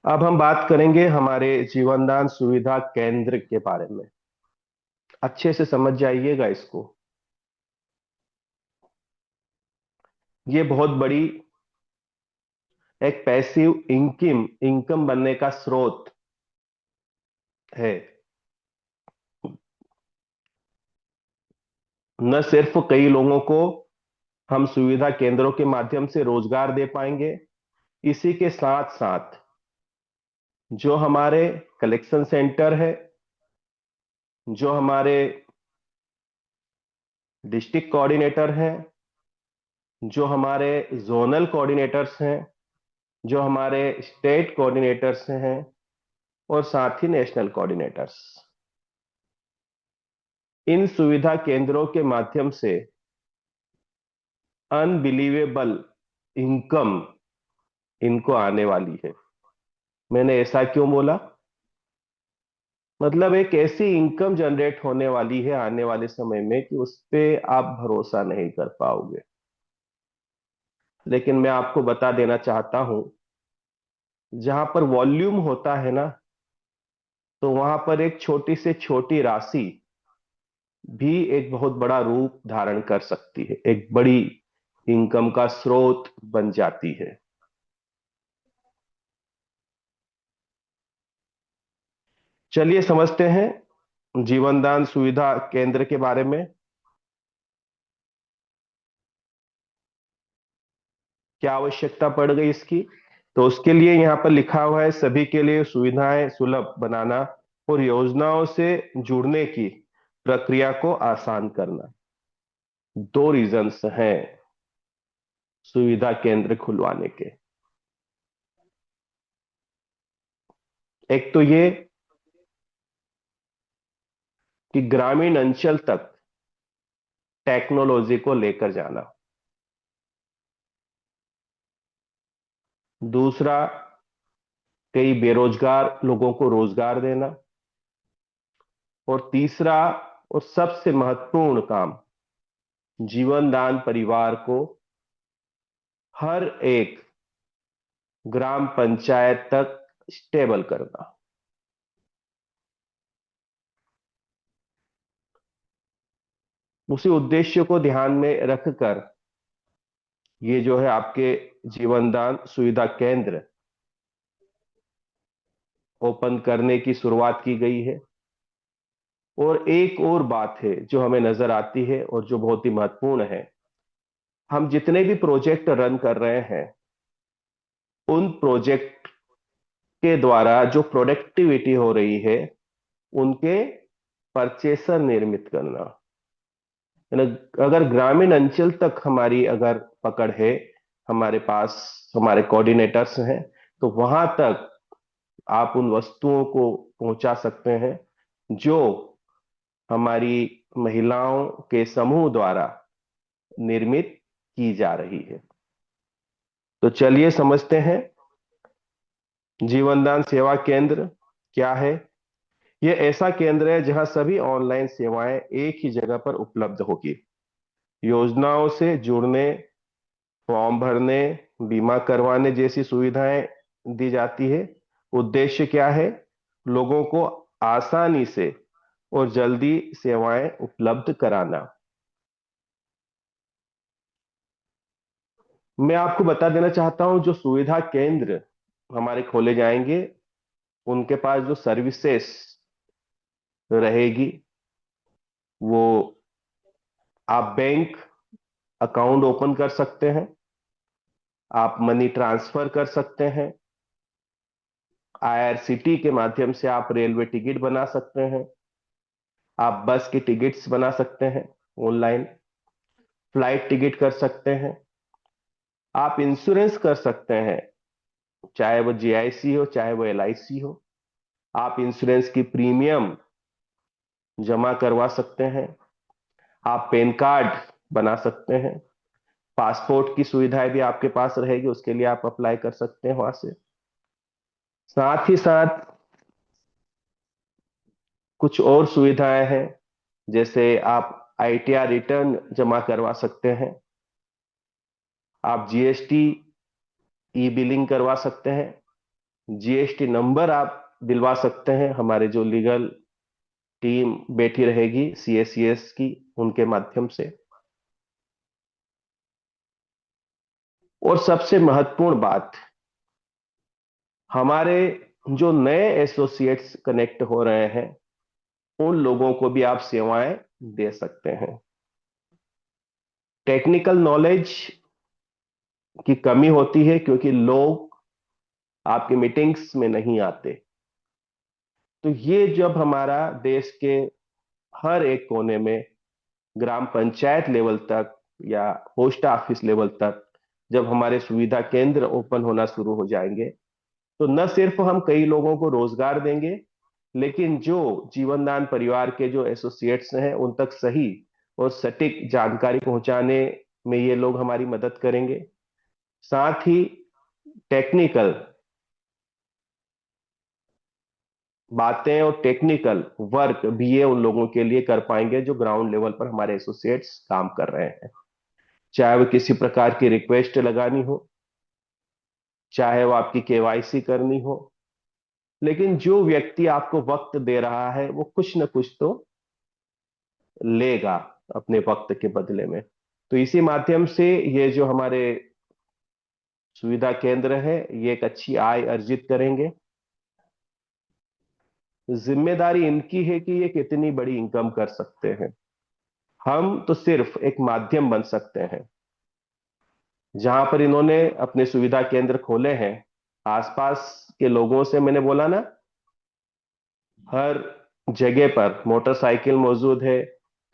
अब हम बात करेंगे हमारे जीवनदान सुविधा केंद्र के बारे में। अच्छे से समझ जाइएगा इसको। ये बहुत बड़ी एक पैसिव इनकम इनकम बनने का स्रोत है। न सिर्फ कई लोगों को हम सुविधा केंद्रों के माध्यम से रोजगार दे पाएंगे, इसी के साथ साथ जो हमारे कलेक्शन सेंटर है, जो हमारे डिस्ट्रिक्ट कोऑर्डिनेटर हैं, जो हमारे जोनल कोऑर्डिनेटर्स हैं, जो हमारे स्टेट कोऑर्डिनेटर्स हैं, और साथ ही नेशनल कोऑर्डिनेटर्स, इन सुविधा केंद्रों के माध्यम से अनबिलीवेबल इनकम इनको आने वाली है। मैंने ऐसा क्यों बोला? मतलब एक ऐसी इनकम जनरेट होने वाली है आने वाले समय में कि उस पे आप भरोसा नहीं कर पाओगे। लेकिन मैं आपको बता देना चाहता हूं, जहां पर वॉल्यूम होता है ना, तो वहां पर एक छोटी से छोटी राशि भी एक बहुत बड़ा रूप धारण कर सकती है, एक बड़ी इनकम का स्रोत बन जाती है। चलिए समझते हैं जीवनदान सुविधा केंद्र के बारे में। क्या आवश्यकता पड़ गई इसकी? तो उसके लिए यहाँ पर लिखा हुआ है, सभी के लिए सुविधाएं सुलभ बनाना और योजनाओं से जुड़ने की प्रक्रिया को आसान करना। दो रीजंस हैं सुविधा केंद्र खुलवाने के। एक तो ये कि ग्रामीण अंचल तक टेक्नोलॉजी को लेकर जाना। दूसरा, कई बेरोजगार लोगों को रोजगार देना। और तीसरा और सबसे महत्वपूर्ण काम, जीवनदान परिवार को हर एक ग्राम पंचायत तक स्टेबल करना। उसी उद्देश्य को ध्यान में रखकर ये जो है आपके जीवनदान सुविधा केंद्र ओपन करने की शुरुआत की गई है। और एक और बात है जो हमें नजर आती है और जो बहुत ही महत्वपूर्ण है, हम जितने भी प्रोजेक्ट रन कर रहे हैं, उन प्रोजेक्ट के द्वारा जो प्रोडक्टिविटी हो रही है, उनके परचेसर निर्मित करना। यानी अगर ग्रामीण अंचल तक हमारी अगर पकड़ है, हमारे पास हमारे कोऑर्डिनेटर्स हैं, तो वहां तक आप उन वस्तुओं को पहुंचा सकते हैं जो हमारी महिलाओं के समूह द्वारा निर्मित की जा रही है। तो चलिए समझते हैं जीवनदान सेवा केंद्र क्या है। यह ऐसा केंद्र है जहां सभी ऑनलाइन सेवाएं एक ही जगह पर उपलब्ध होगी। योजनाओं से जुड़ने, फॉर्म भरने, बीमा करवाने जैसी सुविधाएं दी जाती है। उद्देश्य क्या है? लोगों को आसानी से और जल्दी सेवाएं उपलब्ध कराना। मैं आपको बता देना चाहता हूं, जो सुविधा केंद्र हमारे खोले जाएंगे, उनके पास जो सर्विसेज रहेगी, वो आप बैंक अकाउंट ओपन कर सकते हैं, आप मनी ट्रांसफर कर सकते हैं, आईआरसीटी के माध्यम से आप रेलवे टिकट बना सकते हैं, आप बस की टिकट्स बना सकते हैं ऑनलाइन, फ्लाइट टिकट कर सकते हैं, आप इंश्योरेंस कर सकते हैं, चाहे वो जीआईसी हो चाहे वो एलआईसी हो। आप इंश्योरेंस की प्रीमियम जमा करवा सकते हैं, आप पैन कार्ड बना सकते हैं, पासपोर्ट की सुविधाएं भी आपके पास रहेगी, उसके लिए आप अप्लाई कर सकते हैं वहां से। साथ ही साथ कुछ और सुविधाएं हैं, जैसे आप आईटीआर रिटर्न जमा करवा सकते हैं, आप जीएसटी ई बिलिंग करवा सकते हैं, जीएसटी नंबर आप दिलवा सकते हैं, हमारे जो लीगल टीम बैठी रहेगी सीएससीएस की, उनके माध्यम से। और सबसे महत्वपूर्ण बात, हमारे जो नए एसोसिएट्स कनेक्ट हो रहे हैं, उन लोगों को भी आप सेवाएं दे सकते हैं। टेक्निकल नॉलेज की कमी होती है क्योंकि लोग आपकी मीटिंग्स में नहीं आते। तो ये जब हमारा देश के हर एक कोने में, ग्राम पंचायत लेवल तक या पोस्ट ऑफिस लेवल तक, जब हमारे सुविधा केंद्र ओपन होना शुरू हो जाएंगे, तो न सिर्फ हम कई लोगों को रोजगार देंगे, लेकिन जो जीवनदान परिवार के जो एसोसिएट्स हैं उन तक सही और सटीक जानकारी पहुंचाने में ये लोग हमारी मदद करेंगे। साथ ही टेक्निकल बातें और टेक्निकल वर्क भी ये उन लोगों के लिए कर पाएंगे जो ग्राउंड लेवल पर हमारे एसोसिएट्स काम कर रहे हैं। चाहे वो किसी प्रकार की रिक्वेस्ट लगानी हो, चाहे वो आपकी केवाईसी करनी हो, लेकिन जो व्यक्ति आपको वक्त दे रहा है वो कुछ न कुछ तो लेगा अपने वक्त के बदले में। तो इसी माध्यम से ये जो हमारे सुविधा केंद्र है, ये एक अच्छी आय अर्जित करेंगे। जिम्मेदारी इनकी है कि ये कितनी बड़ी इनकम कर सकते हैं। हम तो सिर्फ एक माध्यम बन सकते हैं। जहां पर इन्होंने अपने सुविधा केंद्र खोले हैं, आसपास के लोगों से, मैंने बोला ना, हर जगह पर मोटरसाइकिल मौजूद है,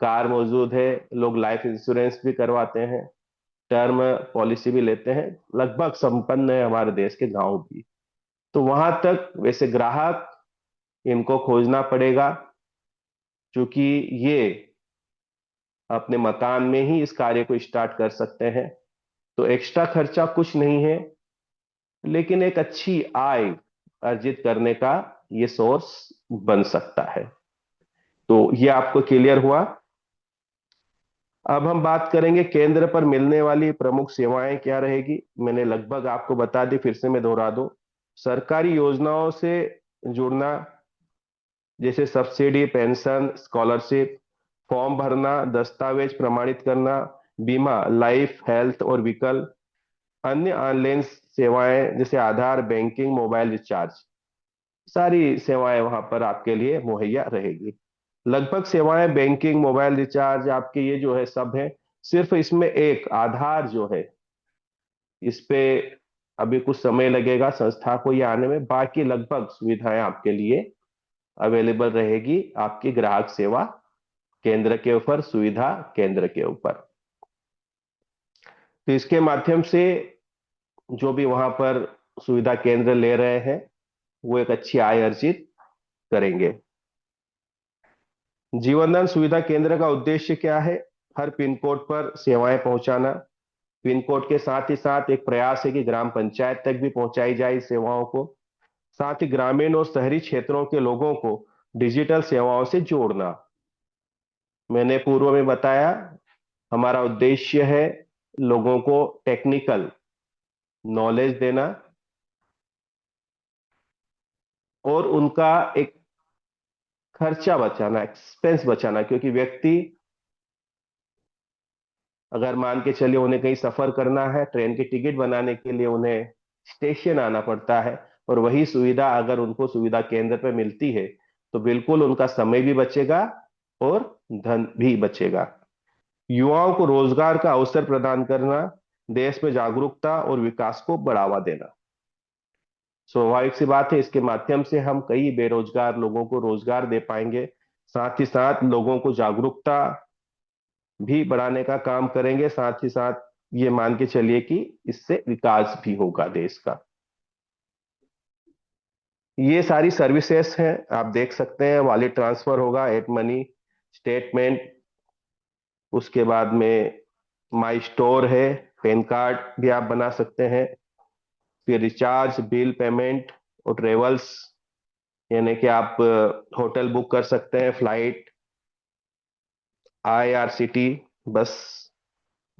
कार मौजूद है, लोग लाइफ इंश्योरेंस भी करवाते हैं, टर्म पॉलिसी भी लेते हैं, लगभग संपन्न है हमारे देश के गांव भी। तो वहां तक वैसे ग्राहक इनको खोजना पड़ेगा, क्योंकि ये अपने मकान में ही इस कार्य को स्टार्ट कर सकते हैं। तो एक्स्ट्रा खर्चा कुछ नहीं है, लेकिन एक अच्छी आय अर्जित करने का ये सोर्स बन सकता है। तो ये आपको क्लियर हुआ। अब हम बात करेंगे केंद्र पर मिलने वाली प्रमुख सेवाएं क्या रहेगी। मैंने लगभग आपको बता दी, फिर से मैं दोहरा दूं। सरकारी योजनाओं से जुड़ना, जैसे सब्सिडी, पेंशन, स्कॉलरशिप, फॉर्म भरना, दस्तावेज प्रमाणित करना, बीमा, लाइफ, हेल्थ और विकल्प, अन्य ऑनलाइन सेवाएं जैसे आधार, बैंकिंग, मोबाइल रिचार्ज, सारी सेवाएं वहां पर आपके लिए मुहैया रहेगी। लगभग सेवाएं, बैंकिंग, मोबाइल रिचार्ज, आपके ये जो है सब है। सिर्फ इसमें एक आधार जो है, इस पे अभी कुछ समय लगेगा संस्था को ये आने में। बाकी लगभग सुविधाएं आपके लिए अवेलेबल रहेगी आपकी ग्राहक सेवा केंद्र के ऊपर, सुविधा केंद्र के ऊपर। तो इसके माध्यम से जो भी वहां पर सुविधा केंद्र ले रहे हैं, वो एक अच्छी आय अर्जित करेंगे। जीवनदान सुविधा केंद्र का उद्देश्य क्या है? हर पिन कोड पर सेवाएं पहुंचाना। पिन कोड के साथ ही साथ एक प्रयास है कि ग्राम पंचायत तक भी पहुंचाई जाए इस सेवाओं को। साथ ही ग्रामीण और शहरी क्षेत्रों के लोगों को डिजिटल सेवाओं से जोड़ना। मैंने पूर्व में बताया, हमारा उद्देश्य है लोगों को टेक्निकल नॉलेज देना और उनका एक खर्चा बचाना, एक्सपेंस बचाना। क्योंकि व्यक्ति, अगर मान के चलिए उन्हें कहीं सफर करना है, ट्रेन की टिकट बनाने के लिए उन्हें स्टेशन आना पड़ता है, और वही सुविधा अगर उनको सुविधा केंद्र पर मिलती है, तो बिल्कुल उनका समय भी बचेगा और धन भी बचेगा। युवाओं को रोजगार का अवसर प्रदान करना, देश में जागरूकता और विकास को बढ़ावा देना। स्वाभाविक सी बात है, इसके माध्यम से हम कई बेरोजगार लोगों को रोजगार दे पाएंगे। साथ ही साथ लोगों को जागरूकता भी बढ़ाने का काम करेंगे। साथ ही साथ ये मान के चलिए कि इससे विकास भी होगा देश का। ये सारी सर्विसेज हैं, आप देख सकते हैं। वॉलेट ट्रांसफर होगा, एट मनी, स्टेटमेंट, उसके बाद में माई स्टोर है, पैन कार्ड भी आप बना सकते हैं। फिर रिचार्ज, बिल पेमेंट और ट्रेवल्स, यानी कि आप होटल बुक कर सकते हैं, फ्लाइट, आईआरसीटी बस,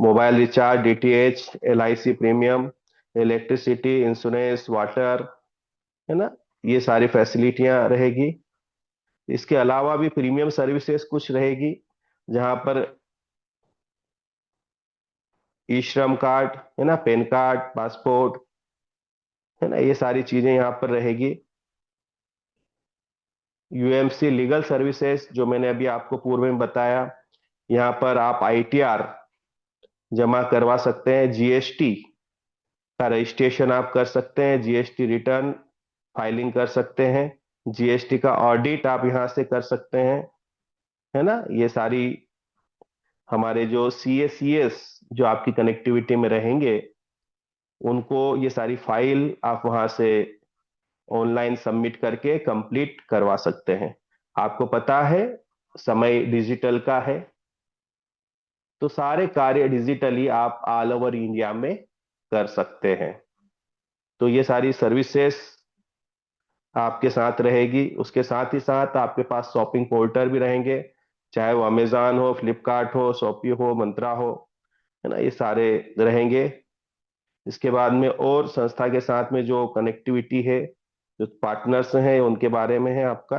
mobile recharge, DTH, LIC premium, electricity, insurance, water, है ना, ये सारी फैसिलिटियां रहेगी। इसके अलावा भी प्रीमियम सर्विसेज कुछ रहेगी, जहां पर ई श्रम कार्ड, है ना, पैन कार्ड, पासपोर्ट, है ना, ये सारी चीजें यहाँ पर रहेगी। यूएमसी लीगल सर्विसेज जो मैंने अभी आपको पूर्व में बताया, यहाँ पर आप आईटीआर जमा करवा सकते हैं, जीएसटी का रजिस्ट्रेशन आप कर सकते हैं, जीएसटी रिटर्न फाइलिंग कर सकते हैं, जीएसटी का ऑडिट आप यहाँ से कर सकते हैं, है ना। ये सारी हमारे जो सीएसीएस जो आपकी कनेक्टिविटी में रहेंगे, उनको ये सारी फाइल आप वहां से ऑनलाइन सबमिट करके कंप्लीट करवा सकते हैं। आपको पता है समय डिजिटल का है, तो सारे कार्य डिजिटली आप ऑल ओवर इंडिया में कर सकते हैं। तो ये सारी सर्विसेज आपके साथ रहेगी। उसके साथ ही साथ आपके पास शॉपिंग पोर्टल भी रहेंगे, चाहे वो अमेजॉन हो, फ्लिपकार्ट हो, शॉपी हो, मंत्रा हो, है ना, ये सारे रहेंगे। इसके बाद में और संस्था के साथ में जो कनेक्टिविटी है, जो पार्टनर्स हैं, उनके बारे में है आपका,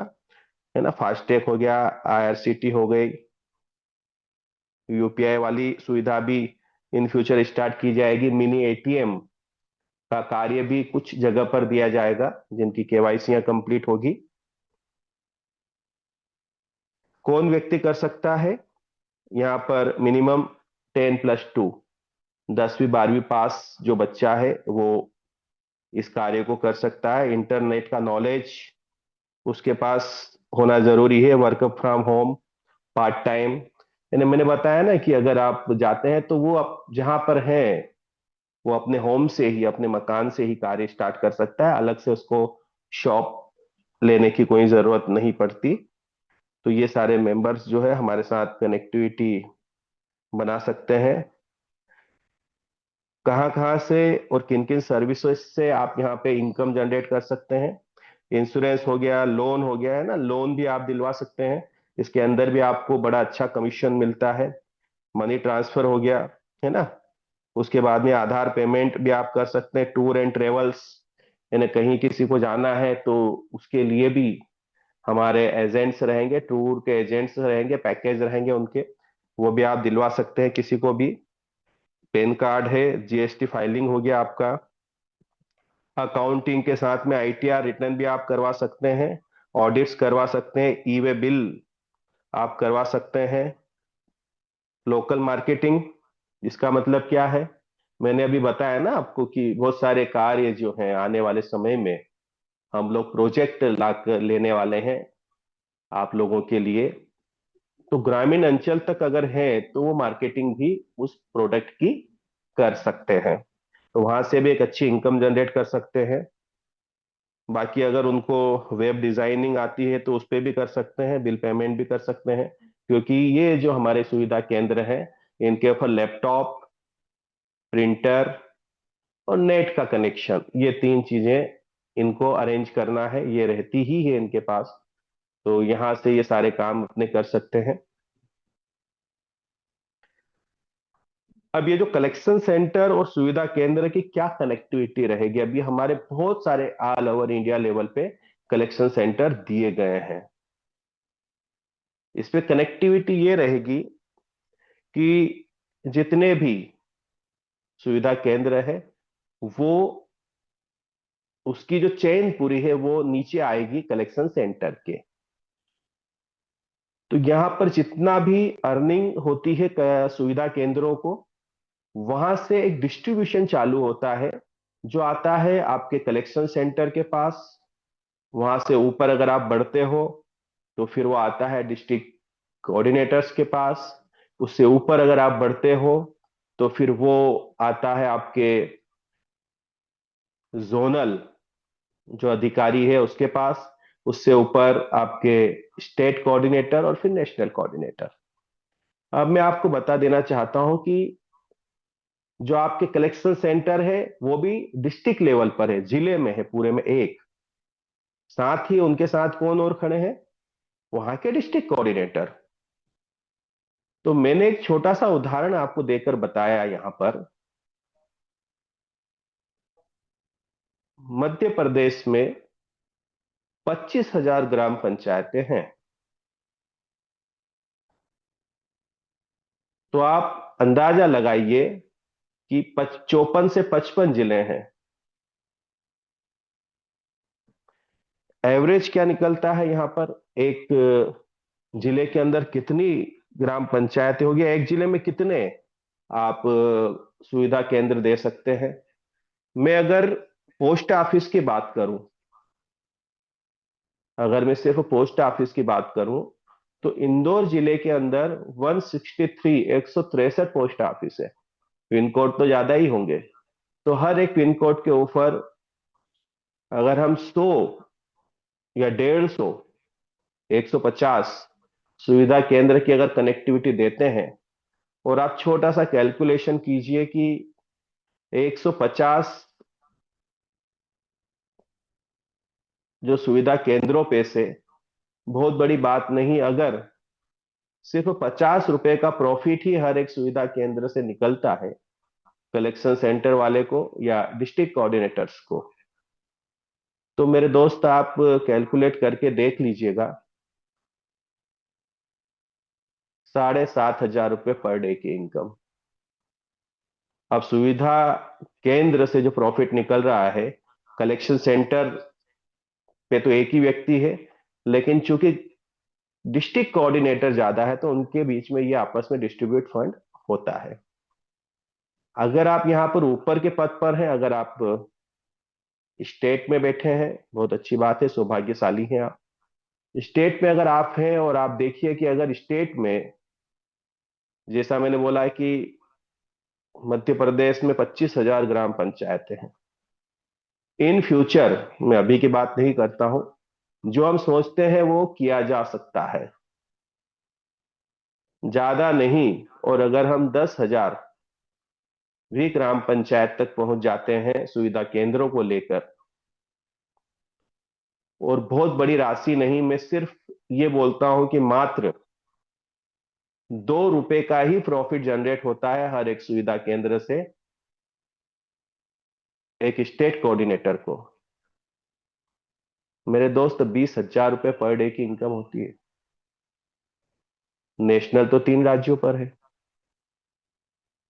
है ना, फास्टैग हो गया, आईआरसीटी हो गई, यूपीआई वाली सुविधा भी इन फ्यूचर स्टार्ट की जाएगी। मिनी एटीएम का कार्य भी कुछ जगह पर दिया जाएगा, जिनकी केवाईसी कंप्लीट होगी। कौन व्यक्ति कर सकता है? यहाँ पर मिनिमम 10+2, 10वीं 12वीं पास जो बच्चा है वो इस कार्य को कर सकता है। इंटरनेट का नॉलेज उसके पास होना जरूरी है। Work from home, part time, यानी मैंने बताया ना कि अगर आप जाते हैं तो वो आप जहां पर हैं, वो अपने होम से ही, अपने मकान से ही कार्य स्टार्ट कर सकता है, अलग से उसको शॉप लेने की कोई जरूरत नहीं पड़ती। तो ये सारे मेंबर्स जो है हमारे साथ कनेक्टिविटी बना सकते हैं। कहाँ कहाँ से और किन किन सर्विसेज से आप यहाँ पे इनकम जनरेट कर सकते हैं? इंश्योरेंस हो गया, लोन हो गया, है ना, लोन भी आप दिलवा सकते हैं। इसके अंदर भी आपको बड़ा अच्छा कमीशन मिलता है। मनी ट्रांसफर हो गया, है ना। उसके बाद में आधार पेमेंट भी आप कर सकते हैं। टूर एंड ट्रेवल्स, यानी कहीं किसी को जाना है तो उसके लिए भी हमारे एजेंट्स रहेंगे, टूर के एजेंट्स रहेंगे, पैकेज रहेंगे उनके, वो भी आप दिलवा सकते हैं किसी को भी। पैन कार्ड है, जीएसटी फाइलिंग हो गया आपका, अकाउंटिंग के साथ में आईटीआर रिटर्न भी आप करवा सकते हैं, ऑडिट्स करवा सकते हैं, ई वे बिल आप करवा सकते हैं। लोकल मार्केटिंग, इसका मतलब क्या है? मैंने अभी बताया ना आपको कि बहुत सारे कार्य जो हैं आने वाले समय में हम लोग प्रोजेक्ट ला कर लेने वाले हैं आप लोगों के लिए। तो ग्रामीण अंचल तक अगर है तो वो मार्केटिंग भी उस प्रोडक्ट की कर सकते हैं, तो वहां से भी एक अच्छी इनकम जनरेट कर सकते हैं। बाकी अगर उनको वेब डिजाइनिंग आती है तो उस पर भी कर सकते हैं, बिल पेमेंट भी कर सकते हैं, क्योंकि ये जो हमारे सुविधा केंद्र हैं, इनके ऊपर लैपटॉप, प्रिंटर और नेट का कनेक्शन, ये तीन चीजें इनको अरेंज करना है, ये रहती ही है इनके पास। तो यहाँ से ये सारे काम अपने कर सकते हैं। अब ये जो कलेक्शन सेंटर और सुविधा केंद्र की क्या कनेक्टिविटी रहेगी? अभी हमारे बहुत सारे ऑल ओवर इंडिया लेवल पे कलेक्शन सेंटर दिए गए हैं। इस पे कनेक्टिविटी ये रहेगी कि जितने भी सुविधा केंद्र है, वो उसकी जो चेन पूरी है वो नीचे आएगी कलेक्शन सेंटर के। तो यहां पर जितना भी अर्निंग होती है सुविधा केंद्रों को, वहां से एक डिस्ट्रीब्यूशन चालू होता है, जो आता है आपके कलेक्शन सेंटर के पास। वहां से ऊपर अगर आप बढ़ते हो तो फिर वो आता है डिस्ट्रिक्ट कोऑर्डिनेटर्स के पास। उससे ऊपर अगर आप बढ़ते हो तो फिर वो आता है आपके जोनल जो अधिकारी है उसके पास। उससे ऊपर आपके स्टेट कोऑर्डिनेटर और फिर नेशनल कोऑर्डिनेटर। अब मैं आपको बता देना चाहता हूं कि जो आपके कलेक्शन सेंटर है वो भी डिस्ट्रिक्ट लेवल पर है, जिले में है पूरे में एक। साथ ही उनके साथ कौन और खड़े हैं? वहां के डिस्ट्रिक्ट कोऑर्डिनेटर। तो मैंने एक छोटा सा उदाहरण आपको देकर बताया यहां पर। मध्य प्रदेश में 25,000 ग्राम पंचायतें हैं। तो आप अंदाजा लगाइए कि 54 से 55 जिले हैं। एवरेज क्या निकलता है यहां पर? एक जिले के अंदर कितनी ग्राम पंचायतें होगी, एक जिले में कितने आप सुविधा केंद्र दे सकते हैं? मैं अगर पोस्ट ऑफिस की बात करूं, अगर मैं सिर्फ पोस्ट ऑफिस की बात करूं, तो इंदौर जिले के अंदर 163 पोस्ट ऑफिस है। पिन कोड तो ज्यादा ही होंगे। तो हर एक पिन कोड के ऊपर अगर हम 100 या 150, 150 सुविधा केंद्र की अगर कनेक्टिविटी देते हैं, और आप छोटा सा कैलकुलेशन कीजिए कि 150 जो सुविधा केंद्रों पे से बहुत बड़ी बात नहीं, अगर सिर्फ 50 रुपए का प्रॉफिट ही हर एक सुविधा केंद्र से निकलता है कलेक्शन सेंटर वाले को या डिस्ट्रिक्ट कोऑर्डिनेटर्स को, तो मेरे दोस्त आप कैलकुलेट करके देख लीजिएगा, 7,500 रुपये पर डे की इनकम। अब सुविधा केंद्र से जो प्रॉफिट निकल रहा है, कलेक्शन सेंटर पे तो एक ही व्यक्ति है, लेकिन चूंकि डिस्ट्रिक्ट कोऑर्डिनेटर ज्यादा है तो उनके बीच में ये आपस में डिस्ट्रीब्यूट फंड होता है। अगर आप यहाँ पर ऊपर के पद पर हैं, अगर आप स्टेट में बैठे हैं, बहुत अच्छी बात है, सौभाग्यशाली हैं आप। स्टेट में अगर आप हैं और आप देखिए कि अगर स्टेट में, जैसा मैंने बोला है कि मध्य प्रदेश में 25,000 ग्राम पंचायतें हैं। इन फ्यूचर, मैं अभी की बात नहीं करता हूं, जो हम सोचते हैं वो किया जा सकता है, ज्यादा नहीं। और अगर हम 10,000 भी ग्राम पंचायत तक पहुंच जाते हैं सुविधा केंद्रों को लेकर, और बहुत बड़ी राशि नहीं, मैं सिर्फ ये बोलता हूं कि मात्र 2 रुपए का ही प्रॉफिट जनरेट होता है हर एक सुविधा केंद्र से एक स्टेट कोऑर्डिनेटर को। मेरे दोस्त 20,000 रुपये पर डे की इनकम होती है। नेशनल तो 3 राज्यों पर है।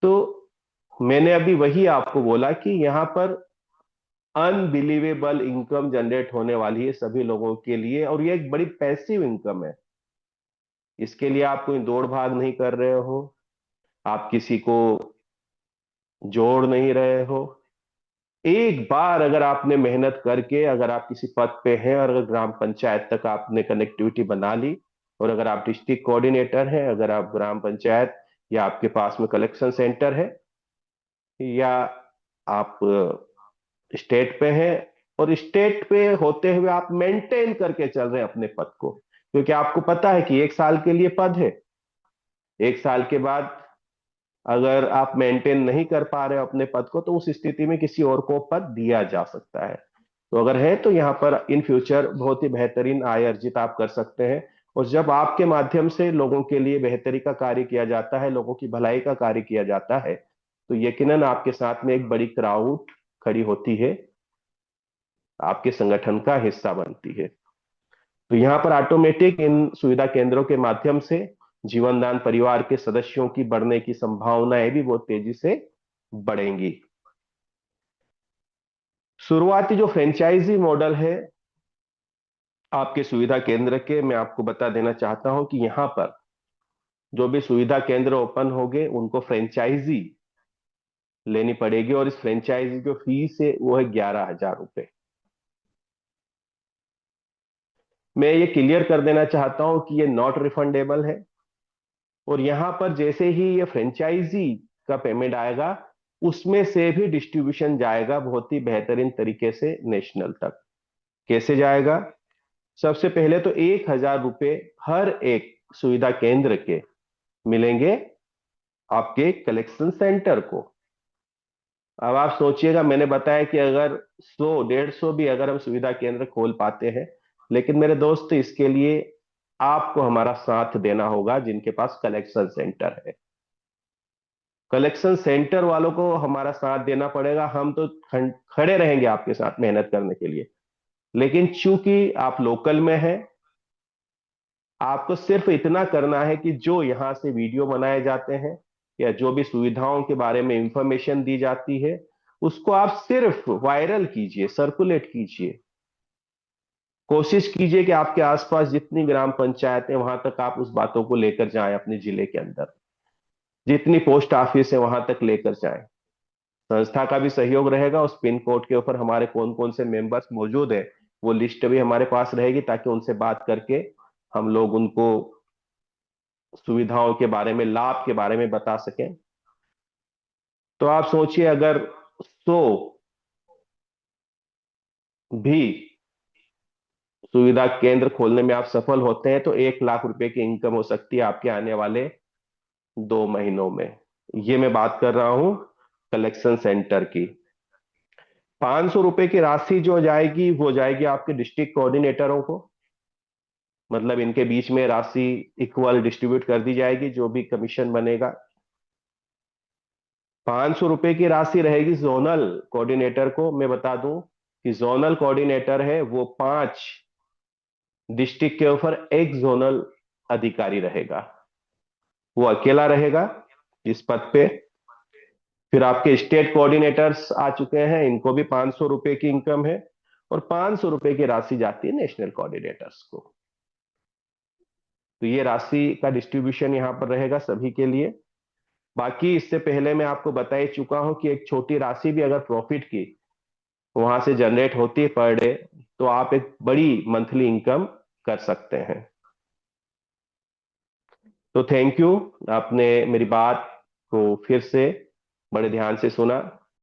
तो मैंने अभी वही आपको बोला कि यहां पर अनबिलीवेबल इनकम जनरेट होने वाली है सभी लोगों के लिए, और ये एक बड़ी पैसिव इनकम है। इसके लिए आप कोई दौड़ भाग नहीं कर रहे हो, आप किसी को जोड़ नहीं रहे हो। एक बार अगर आपने मेहनत करके, अगर आप किसी पद पे हैं और अगर ग्राम पंचायत तक आपने कनेक्टिविटी बना ली, और अगर आप डिस्ट्रिक्ट कोऑर्डिनेटर हैं, अगर आप ग्राम पंचायत या आपके पास में कलेक्शन सेंटर है, या आप स्टेट पे हैं, और स्टेट पे होते हुए आप मेंटेन करके चल रहे हैं अपने पद को, क्योंकि आपको पता है कि 1 साल के लिए पद है, 1 साल के बाद अगर आप मेंटेन नहीं कर पा रहे हो अपने पद को, तो उस स्थिति में किसी और को पद दिया जा सकता है। तो अगर है तो यहाँ पर इन फ्यूचर बहुत ही बेहतरीन आय अर्जित आप कर सकते हैं। और जब आपके माध्यम से लोगों के लिए बेहतरी का कार्य किया जाता है, लोगों की भलाई का कार्य किया जाता है, तो यकीनन आपके साथ में एक बड़ी क्राउड खड़ी होती है, आपके संगठन का हिस्सा बनती है। तो यहाँ पर ऑटोमेटिक इन सुविधा केंद्रों के माध्यम से जीवनदान परिवार के सदस्यों की बढ़ने की संभावनाएं भी बहुत तेजी से बढ़ेंगी। शुरुआती जो फ्रेंचाइजी मॉडल है आपके सुविधा केंद्र के, मैं आपको बता देना चाहता हूं कि यहां पर जो भी सुविधा केंद्र ओपन होंगे उनको फ्रेंचाइजी लेनी पड़ेगी, और इस फ्रेंचाइजी जो फीस है वो है 11,000 रुपये। मैं ये क्लियर कर देना चाहता हूं कि ये नॉट रिफंडेबल है, और यहां पर जैसे ही ये फ्रेंचाइजी का पेमेंट आएगा, उसमें से भी डिस्ट्रीब्यूशन जाएगा बहुत ही बेहतरीन तरीके से नेशनल तक। कैसे जाएगा? सबसे पहले तो 1,000 रुपये हर एक सुविधा केंद्र के मिलेंगे आपके कलेक्शन सेंटर को। अब आप सोचिएगा, मैंने बताया कि अगर 100 150 भी अगर हम सुविधा केंद्र खोल पाते हैं, लेकिन मेरे दोस्त इसके लिए आपको हमारा साथ देना होगा जिनके पास कलेक्शन सेंटर है। कलेक्शन सेंटर वालों को हमारा साथ देना पड़ेगा, हम तो खड़े रहेंगे आपके साथ मेहनत करने के लिए। लेकिन चूंकि आप लोकल में हैं, आपको सिर्फ इतना करना है कि जो यहां से वीडियो बनाए जाते हैं या जो भी सुविधाओं के बारे में इंफॉर्मेशन दी जाती है, उसको आप सिर्फ वायरल कीजिए, सर्कुलेट कीजिए। कोशिश कीजिए कि आपके आसपास जितनी ग्राम पंचायत है वहां तक आप उस बातों को लेकर जाएं, अपने जिले के अंदर जितनी पोस्ट ऑफिस है वहां तक लेकर जाएं। संस्था का भी सहयोग रहेगा। उस पिन कोड के ऊपर हमारे कौन कौन से मेंबर्स मौजूद है वो लिस्ट भी हमारे पास रहेगी, ताकि उनसे बात करके हम लोग उनको सुविधाओं के बारे में, लाभ के बारे में बता सकें। तो आप सोचिए, अगर 100 भी सुविधा केंद्र खोलने में आप सफल होते हैं तो 1 लाख रुपए की इनकम हो सकती है आपके आने वाले 2 महीनों में। ये मैं बात कर रहा हूं कलेक्शन सेंटर की। 500 रुपए की राशि जो जाएगी वो जाएगी आपके डिस्ट्रिक्ट कोऑर्डिनेटरों को। मतलब इनके बीच में राशि इक्वल डिस्ट्रीब्यूट कर दी जाएगी, जो भी कमीशन बनेगा। 500 रुपए की राशि रहेगी जोनल कोऑर्डिनेटर को। मैं बता दूं कि जोनल कोऑर्डिनेटर है वो 5 डिस्ट्रिक्ट के ऊपर एक जोनल अधिकारी रहेगा, वो अकेला रहेगा इस पद पे। फिर आपके स्टेट कोऑर्डिनेटर्स आ चुके हैं, इनको भी 500 रुपए की इनकम है, और 500 रुपए की राशि जाती है नेशनल कोऑर्डिनेटर्स को। तो ये राशि का डिस्ट्रीब्यूशन यहाँ पर रहेगा सभी के लिए। बाकी इससे पहले मैं आपको बता ही चुका हूं कि एक छोटी राशि भी अगर प्रॉफिट की वहां से जनरेट होती है पर डे, तो आप एक बड़ी मंथली इनकम कर सकते हैं। तो थैंक यू, आपने मेरी बात को फिर से बड़े ध्यान से सुना।